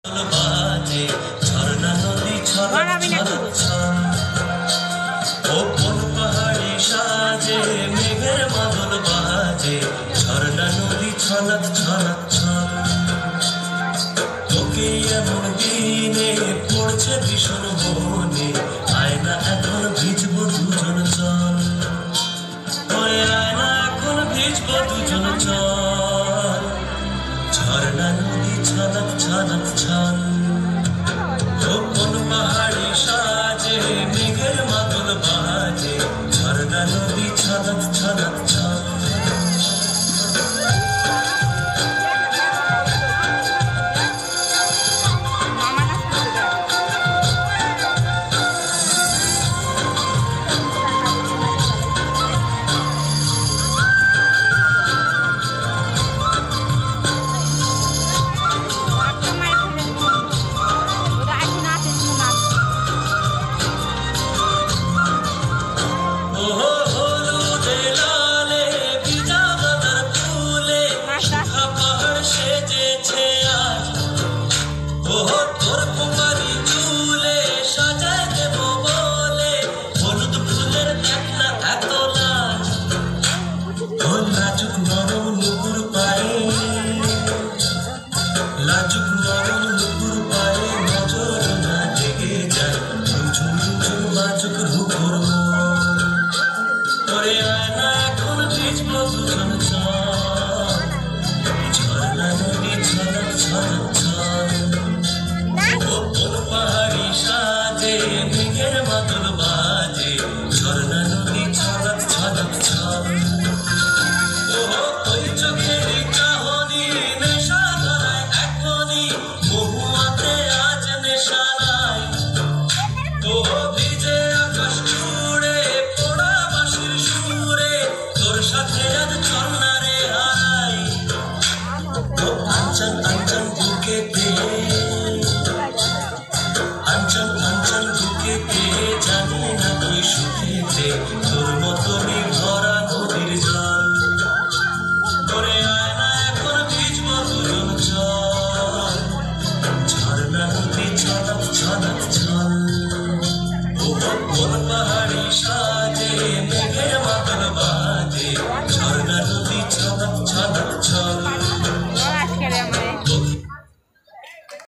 বাজে ঝর্ণা নদী ও কোন পাহাড়ি সাজে মেঘের মাদল বাজে ঝর্ণা নদী ছলক ছলক ছল তোকে এমন দিনে পড়ছে ভীষণ মনে আয়না এখন ভিজবো দুজন চল ওরে আয়না এখন ভিজবো দুজন চল ঝর্ণা নদী ছলক ছলক ছল ও কোন পাহাড়ি সাজে মেঘের মাদল বাজে ঝর্ণা নদী ছলক ছলক ছল ছলক ছলক ছল